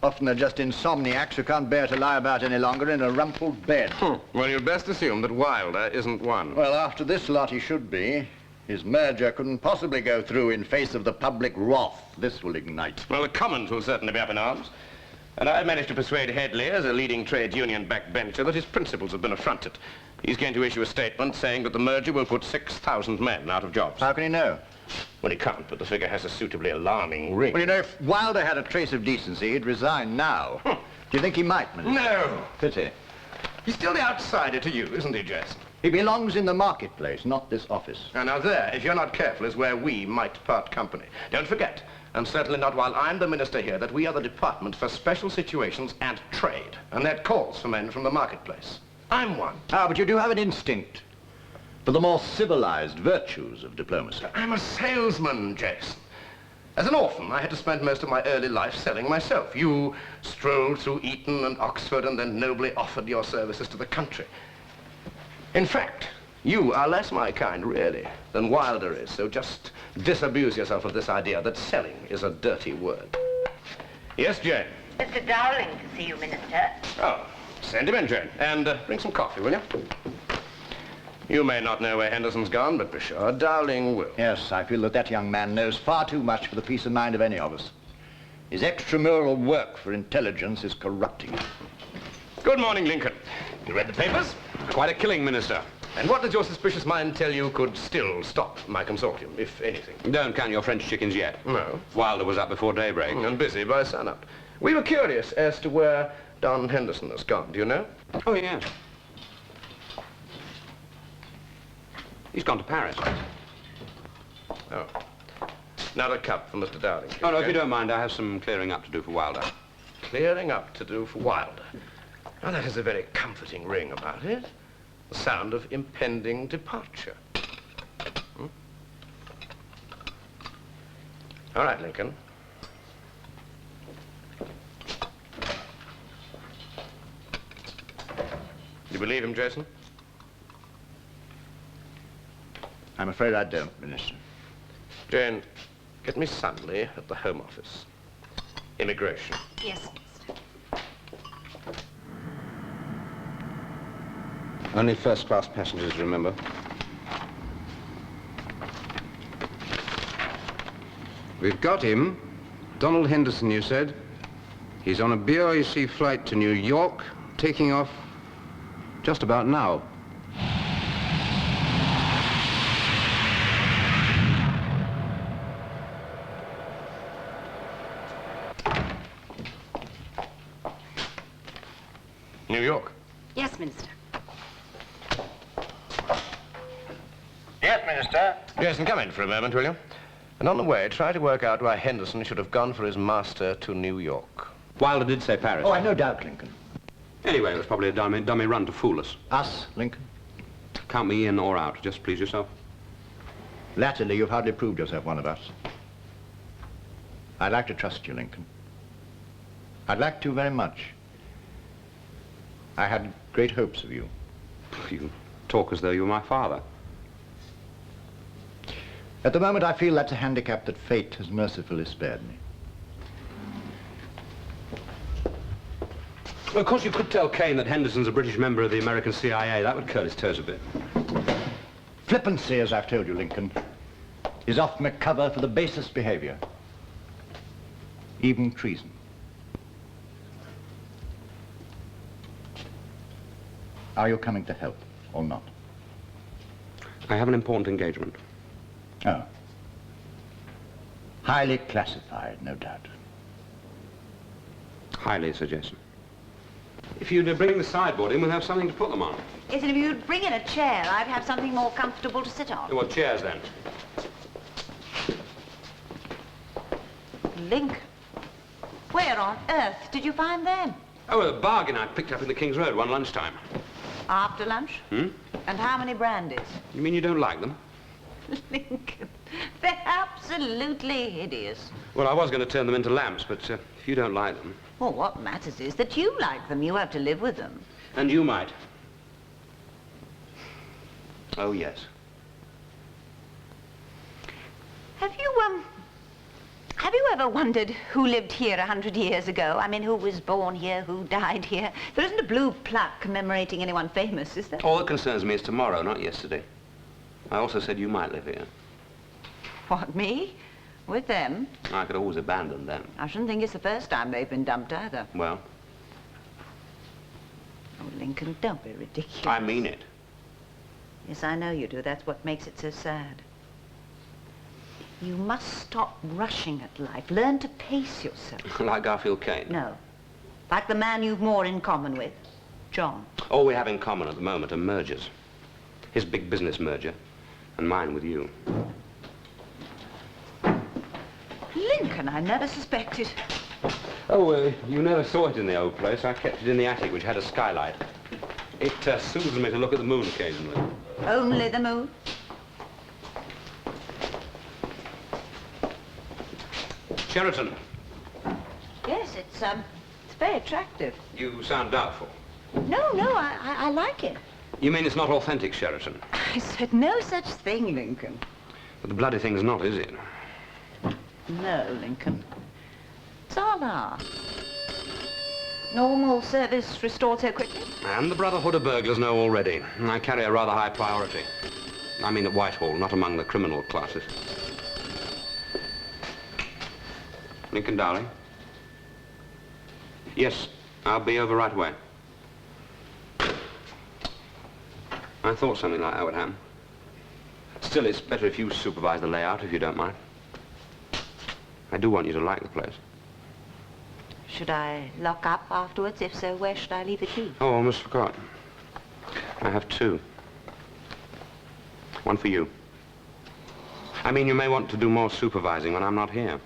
[SPEAKER 12] Often they're just insomniacs who can't bear to lie about any longer in a rumpled bed.
[SPEAKER 3] Well, you'd best assume that Wilder isn't one.
[SPEAKER 12] Well, after this lot, he should be. His merger couldn't possibly go through in face of the public wrath this will ignite.
[SPEAKER 3] Well, the Commons will certainly be up in arms. And I've managed to persuade Headley, as a leading trade union backbencher, that his principles have been affronted. He's going to issue a statement saying that the merger will put 6,000 men out of jobs.
[SPEAKER 12] How can he know?
[SPEAKER 3] Well, he can't, but the figure has a suitably alarming ring.
[SPEAKER 12] Well, you know, if Wilder had a trace of decency, he'd resign now. Do you think he might, Minister?
[SPEAKER 3] No.
[SPEAKER 12] Pity.
[SPEAKER 3] He's still the outsider to you, isn't he, Jason?
[SPEAKER 12] He belongs in the marketplace, not this office.
[SPEAKER 3] Now there, if you're not careful, is where we might part company. Don't forget, and certainly not while I'm the minister here, that we are the Department for Special Situations and Trade, and that calls for men from the marketplace. I'm one.
[SPEAKER 12] Ah, but you do have an instinct for the more civilized virtues of diplomacy.
[SPEAKER 3] I'm a salesman, Jason. As an orphan, I had to spend most of my early life selling myself. You strolled through Eton and Oxford and then nobly offered your services to the country. In fact, you are less my kind, really, than Wilder is, so just disabuse yourself of this idea that selling is a dirty word. Yes, Jane?
[SPEAKER 2] Mr. Dowling to see you, Minister.
[SPEAKER 3] Oh, send him in, Jane. And bring some coffee, will you? You may not know where Henderson's gone, but be sure Dowling will.
[SPEAKER 12] Yes, I feel that that young man knows far too much for the peace of mind of any of us. His extramural work for intelligence is corrupting him.
[SPEAKER 3] Good morning, Lincoln. You read the papers?
[SPEAKER 6] Quite a killing, Minister.
[SPEAKER 3] And what does your suspicious mind tell you could still stop my consortium, if anything?
[SPEAKER 6] Don't count your French chickens yet.
[SPEAKER 3] No.
[SPEAKER 6] Wilder was up before daybreak.
[SPEAKER 3] And busy by sunup. We were curious as to where Don Henderson has gone. Do you know?
[SPEAKER 6] Oh, yeah. He's gone to Paris.
[SPEAKER 3] Oh. Another cup for Mr. Dowling.
[SPEAKER 6] Oh, no, if you don't mind, I have some clearing up to do for Wilder.
[SPEAKER 3] Clearing up to do for Wilder. Now, that has a very comforting ring about it. The sound of impending departure. All right, Lincoln. You believe him, Jason?
[SPEAKER 12] I'm afraid I don't, Minister.
[SPEAKER 3] Jane, get me Sunday at the Home Office. Immigration.
[SPEAKER 5] Yes, Minister.
[SPEAKER 3] Only first-class passengers, remember?
[SPEAKER 13] We've got him. Donald Henderson, you said. He's on a BOAC flight to New York, taking off just about now.
[SPEAKER 3] New York.
[SPEAKER 2] Yes, Minister.
[SPEAKER 3] Yes, Minister. Jayston, come in for a moment, will you? And on the way, try to work out why Henderson should have gone for his master to New York.
[SPEAKER 6] Wilder did say Paris.
[SPEAKER 12] Oh, I no doubt, Lincoln.
[SPEAKER 6] Anyway, it was probably a dummy run to fool us.
[SPEAKER 12] Us, Lincoln?
[SPEAKER 6] Count me in or out. Just please yourself.
[SPEAKER 12] Latterly, you've hardly proved yourself one of us. I'd like to trust you, Lincoln. I'd like to very much. I had great hopes of you.
[SPEAKER 6] You talk as though you were my father.
[SPEAKER 12] At the moment, I feel that's a handicap that fate has mercifully spared me.
[SPEAKER 6] Well, of course, you could tell Kane that Henderson's a British member of the American CIA. That would curl his toes a bit.
[SPEAKER 12] Flippancy, as I've told you, Lincoln, is often a cover for the basest behavior. Even treason. Are you coming to help or not?
[SPEAKER 6] I have an important engagement.
[SPEAKER 12] Oh. Highly classified, no doubt.
[SPEAKER 6] Highly suggestion. If you'd bring the sideboard in, we'll have something to put them on.
[SPEAKER 5] Yes, and if you'd bring in a chair, I'd have something more comfortable to sit on.
[SPEAKER 6] What chairs, then?
[SPEAKER 5] Lincoln, where on earth did you find them?
[SPEAKER 6] Oh, a bargain I picked up in the King's Road one lunchtime.
[SPEAKER 5] After lunch?
[SPEAKER 6] Hmm?
[SPEAKER 5] And how many brandies?
[SPEAKER 6] You mean you don't like them?
[SPEAKER 5] Lincoln, they're absolutely hideous.
[SPEAKER 6] Well, I was going to turn them into lamps, but if you don't like them...
[SPEAKER 5] Well, what matters is that you like them. You have to live with them.
[SPEAKER 6] And you might. Oh, yes.
[SPEAKER 5] Have you ever wondered who lived here 100 years ago? I mean, who was born here, who died here? There isn't a blue plaque commemorating anyone famous, is there?
[SPEAKER 6] All that concerns me is tomorrow, not yesterday. I also said you might live here.
[SPEAKER 5] What, me? With them?
[SPEAKER 6] I could always abandon them.
[SPEAKER 5] I shouldn't think it's the first time they've been dumped either.
[SPEAKER 6] Well?
[SPEAKER 5] Oh, Lincoln, don't be ridiculous.
[SPEAKER 6] I mean it.
[SPEAKER 5] Yes, I know you do. That's what makes it so sad. You must stop rushing at life. Learn to pace yourself.
[SPEAKER 6] Like Garfield Kane?
[SPEAKER 5] No. Like the man you've more in common with, John.
[SPEAKER 6] All we have in common at the moment are mergers. His big business merger, and mine with you.
[SPEAKER 5] Lincoln, I never suspected.
[SPEAKER 6] Oh, you never saw it in the old place. I kept it in the attic, which had a skylight. It soothes me to look at the moon occasionally.
[SPEAKER 5] Only the moon?
[SPEAKER 6] Sheraton.
[SPEAKER 5] Yes, it's very attractive.
[SPEAKER 6] You sound doubtful.
[SPEAKER 5] No, I like it.
[SPEAKER 6] You mean it's not authentic Sheraton?
[SPEAKER 5] I said no such thing, Lincoln.
[SPEAKER 6] But the bloody thing's not, is it?
[SPEAKER 5] No, Lincoln. It's all ours. Normal service restored so quickly?
[SPEAKER 6] And the Brotherhood of Burglars know already. I carry a rather high priority. I mean at Whitehall, not among the criminal classes. Lincoln, darling? Yes, I'll be over right away. I thought something like that would happen. Still, it's better if you supervise the layout, if you don't mind. I do want you to like the place.
[SPEAKER 5] Should I lock up afterwards? If so, where should I leave the key?
[SPEAKER 6] Oh, almost forgot. I have two. One for you. I mean, you may want to do more supervising when I'm not here.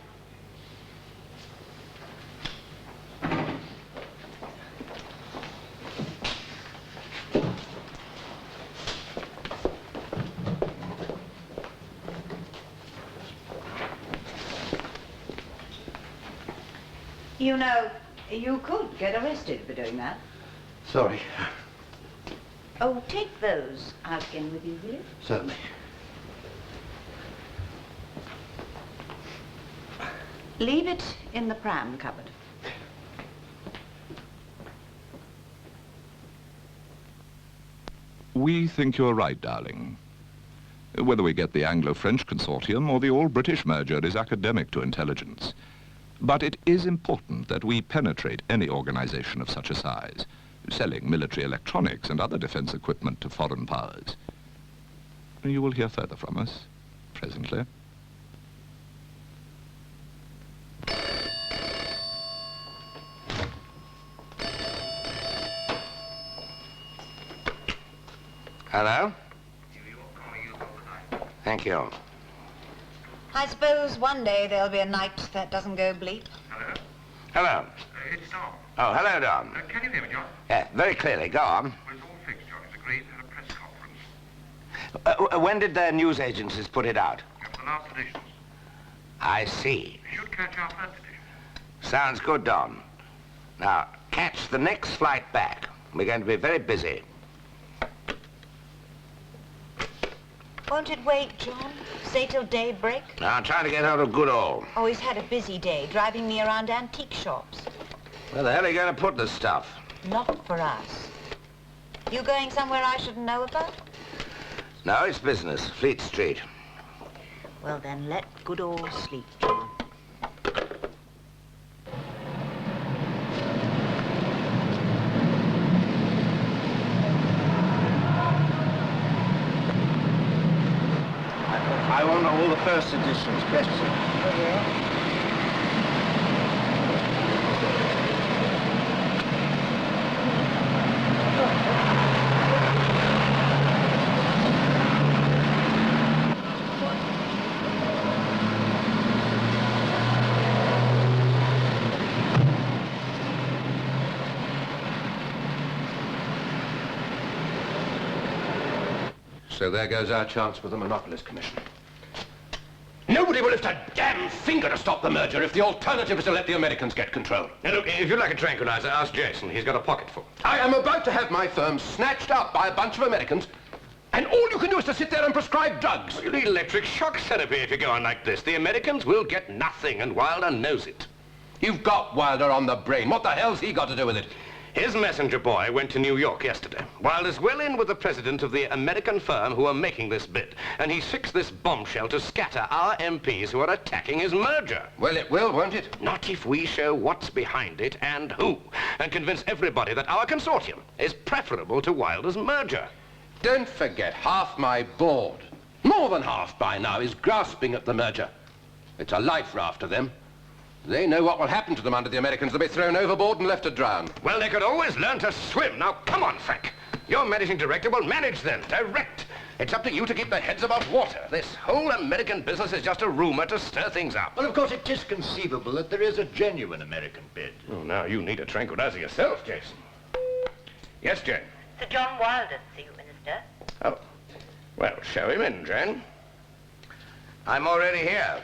[SPEAKER 5] You know, you could get arrested for doing that.
[SPEAKER 12] Sorry.
[SPEAKER 5] Oh, take those out again with you, will you?
[SPEAKER 12] Certainly.
[SPEAKER 5] Leave it in the pram cupboard.
[SPEAKER 10] We think you're right, darling. Whether we get the Anglo-French consortium or the all-British merger is academic to intelligence. But it is important that we penetrate any organization of such a size, selling military electronics and other defense equipment to foreign powers. You will hear further from us presently.
[SPEAKER 1] Hello? Thank you.
[SPEAKER 5] I suppose one day there'll be a night that doesn't go bleep.
[SPEAKER 14] Hello?
[SPEAKER 1] Hello.
[SPEAKER 14] It's Don.
[SPEAKER 1] Oh, hello, Don.
[SPEAKER 14] Can you hear me, John?
[SPEAKER 1] Yeah, very clearly. Go on.
[SPEAKER 14] Well, it's all fixed, John. It's agreed to have a press conference.
[SPEAKER 1] When did the news agencies put it out?
[SPEAKER 14] The last editions.
[SPEAKER 1] I see.
[SPEAKER 14] You should catch our first edition.
[SPEAKER 1] Sounds good, Don. Now, catch the next flight back. We're going to be very busy.
[SPEAKER 5] Won't it wait, John? Stay till daybreak?
[SPEAKER 1] Now, I'm trying to get hold of Goodall.
[SPEAKER 5] Oh, he's had a busy day, driving me around antique shops.
[SPEAKER 1] Where the hell are you going to put this stuff?
[SPEAKER 5] Not for us. You going somewhere I shouldn't know about?
[SPEAKER 1] No, it's business. Fleet Street.
[SPEAKER 5] Well, then let Goodall sleep, John.
[SPEAKER 9] I want all the first editions, Betsy.
[SPEAKER 8] So there goes our chance with the Monopolist Commission. Nobody will lift a damn finger to stop the merger if the alternative is to let the Americans get control.
[SPEAKER 3] Now, look, if you'd like a tranquilizer, ask Jayston. He's got a pocket full.
[SPEAKER 8] I am about to have my firm snatched up by a bunch of Americans, and all you can do is to sit there and prescribe drugs.
[SPEAKER 3] Well, you need electric shock therapy if you go on like this. The Americans will get nothing, and Wilder knows it.
[SPEAKER 8] You've got Wilder on the brain. What the hell's he got to do with it?
[SPEAKER 3] His messenger boy went to New York yesterday. Wilder's well in with the president of the American firm who are making this bid, and he's fixed this bombshell to scatter our MPs who are attacking his merger.
[SPEAKER 8] Well, it will, won't it?
[SPEAKER 3] Not if we show what's behind it and who, and convince everybody that our consortium is preferable to Wilder's merger.
[SPEAKER 8] Don't forget, half my board, more than half by now, is grasping at the merger. It's a life raft to them. They know what will happen to them under the Americans. They'll be thrown overboard and left to drown.
[SPEAKER 3] Well, they could always learn to swim. Now, come on, Frank. Your managing director will manage them, direct. It's up to you to keep their heads above water. This whole American business is just a rumor to stir things up.
[SPEAKER 12] Well, of course, it is conceivable that there is a genuine American bid.
[SPEAKER 3] Oh, now you need a tranquilizer yourself, Jayston. Yes, Jane?
[SPEAKER 2] Sir John Wilder to see you, Minister.
[SPEAKER 3] Oh. Well, show him in, Jane.
[SPEAKER 1] I'm already here.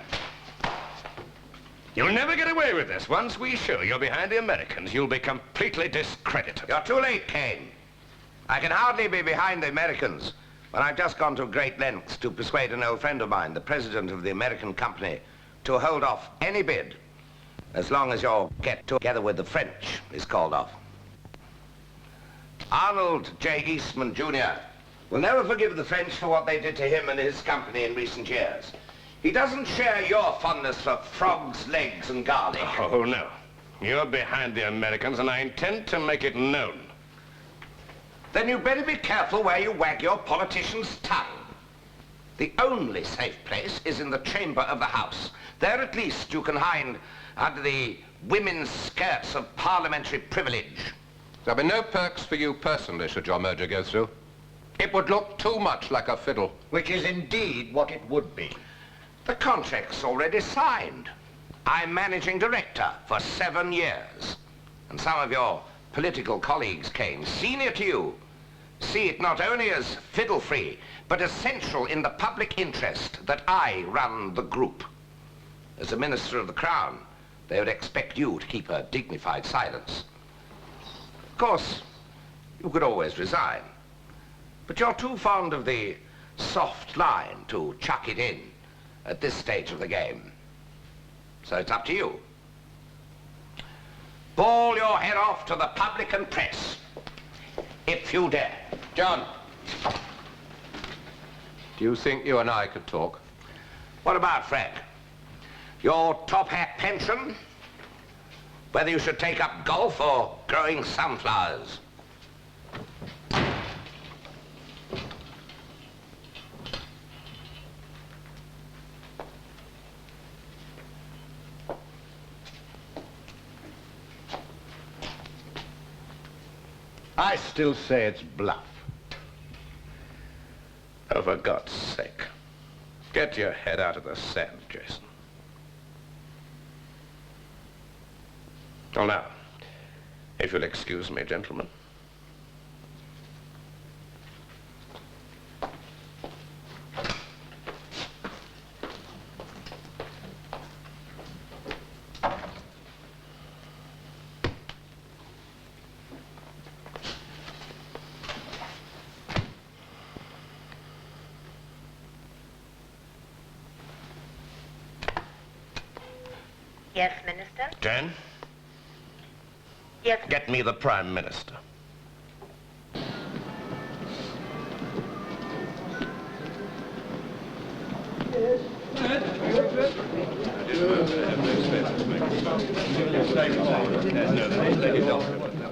[SPEAKER 3] You'll never get away with this. Once we show you're behind the Americans, you'll be completely discredited.
[SPEAKER 1] You're too late, Kane. I can hardly be behind the Americans when I've just gone to great lengths to persuade an old friend of mine, the president of the American company, to hold off any bid as long as your get together with the French is called off. Arnold J. Eastman, Jr. will never forgive the French for what they did to him and his company in recent years. He doesn't share your fondness for frogs' legs and garlic.
[SPEAKER 3] Oh, no. You're behind the Americans, and I intend to make it known.
[SPEAKER 1] Then you better be careful where you wag your politician's tongue. The only safe place is in the chamber of the House. There at least you can hide under the women's skirts of parliamentary privilege.
[SPEAKER 8] There'll be no perks for you personally should your merger go through. It would look too much like a fiddle.
[SPEAKER 12] Which is indeed what it would be.
[SPEAKER 1] The contract's already signed. I'm managing director for 7 years. And some of your political colleagues, Kane, senior to you, see it not only as fiddle-free, but essential in the public interest that I run the group. As a minister of the Crown, they would expect you to keep a dignified silence. Of course, you could always resign. But you're too fond of the soft line to chuck it in at this stage of the game. So it's up to you. Bawl your head off to the public and press, if you dare.
[SPEAKER 8] John, do you think you and I could talk?
[SPEAKER 1] What about Frank? Your top hat pension? Whether you should take up golf or growing sunflowers?
[SPEAKER 12] I still say it's bluff.
[SPEAKER 3] for God's sake. Get your head out of the sand, Jayston. Well, now, if you'll excuse me, gentlemen.
[SPEAKER 2] Yes, Minister?
[SPEAKER 3] Jen?
[SPEAKER 2] Yes.
[SPEAKER 3] Get me the Prime Minister.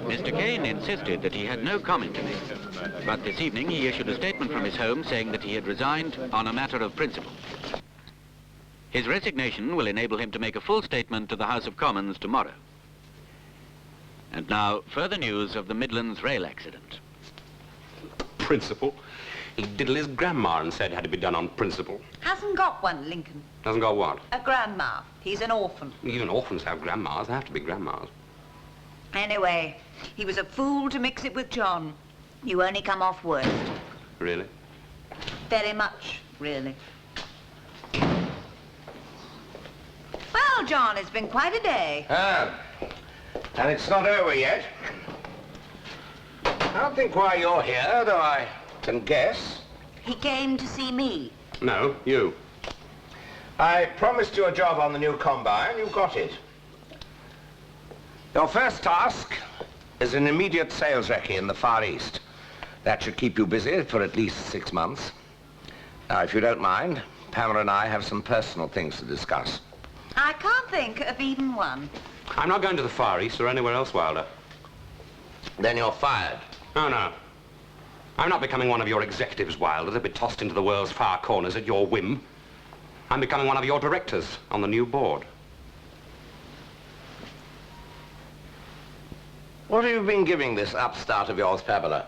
[SPEAKER 15] Mr. Kane insisted that he had no comment to make, but this evening he issued a statement from his home saying that he had resigned on a matter of principle. His resignation will enable him to make a full statement to the House of Commons tomorrow. And now, further news of the Midlands rail accident.
[SPEAKER 6] Principle? He diddled his grandma and said it had to be done on principle.
[SPEAKER 5] Hasn't got one, Lincoln.
[SPEAKER 6] Hasn't got what?
[SPEAKER 5] A grandma. He's an orphan.
[SPEAKER 6] Even orphans have grandmas. They have to be grandmas.
[SPEAKER 5] Anyway, he was a fool to mix it with John. You only come off worst.
[SPEAKER 6] Really?
[SPEAKER 5] Very much, really. Well, John, it's been quite a day.
[SPEAKER 1] Ah, and it's not over yet. I don't think why you're here, though I can guess.
[SPEAKER 5] He came to see me.
[SPEAKER 6] No, you.
[SPEAKER 1] I promised you a job on the new combine. You got it. Your first task is an immediate sales recce in the Far East. That should keep you busy for at least 6 months. Now, if you don't mind, Pamela and I have some personal things to discuss.
[SPEAKER 5] I can't think of even one.
[SPEAKER 6] I'm not going to the Far East or anywhere else, Wilder.
[SPEAKER 1] Then you're fired.
[SPEAKER 6] Oh, no. I'm not becoming one of your executives, Wilder, to be tossed into the world's far corners at your whim. I'm becoming one of your directors on the new board.
[SPEAKER 1] What have you been giving this upstart of yours, Pamela?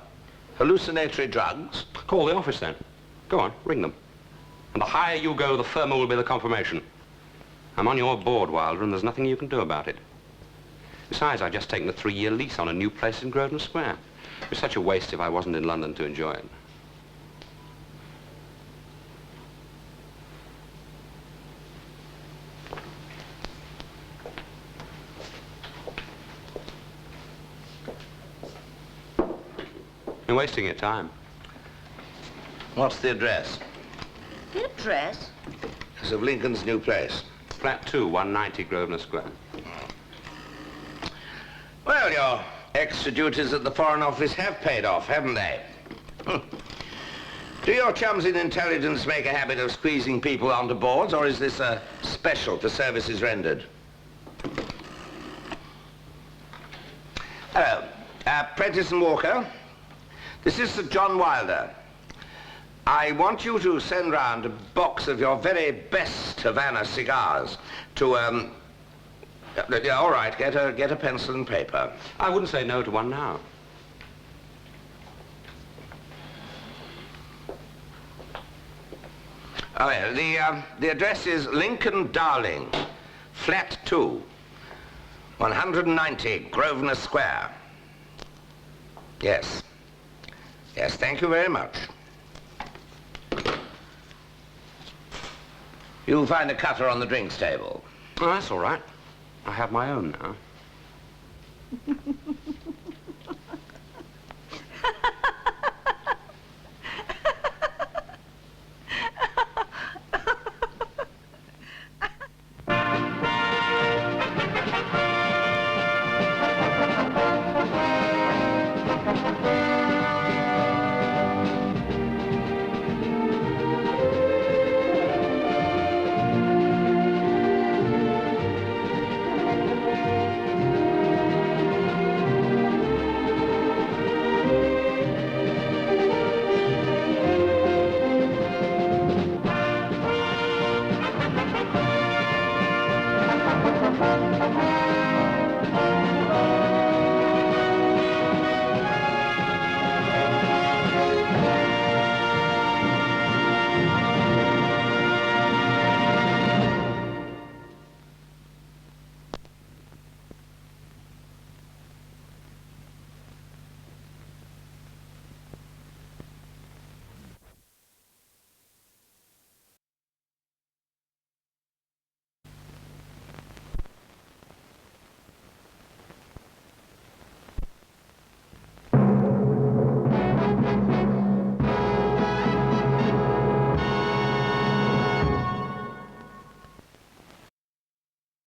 [SPEAKER 1] Hallucinatory drugs?
[SPEAKER 6] Call the office, then. Go on, ring them. And the higher you go, the firmer will be the confirmation. I'm on your board, Wilder, and there's nothing you can do about it. Besides, I've just taken a 3-year lease on a new place in Grosvenor Square. It was such a waste if I wasn't in London to enjoy it. You're wasting your time.
[SPEAKER 1] What's the address?
[SPEAKER 5] The address?
[SPEAKER 1] It's of Lincoln's new place.
[SPEAKER 6] Flat 2, 190 Grosvenor Square.
[SPEAKER 1] Well, your extra duties at the Foreign Office have paid off, haven't they? Do your chums in intelligence make a habit of squeezing people onto boards, or is this a special for services rendered? Hello. Prentice and Walker. This is Sir John Wilder. I want you to send round a box of your very best Havana cigars to, yeah, all right, get a pencil and paper.
[SPEAKER 6] I wouldn't say no to one now.
[SPEAKER 1] Oh, yeah, the address is Lincoln Darling, flat 2, 190 Grosvenor Square. Yes. Yes, thank you very much. You'll find a cutter on the drinks table.
[SPEAKER 6] Oh, that's all right. I have my own now.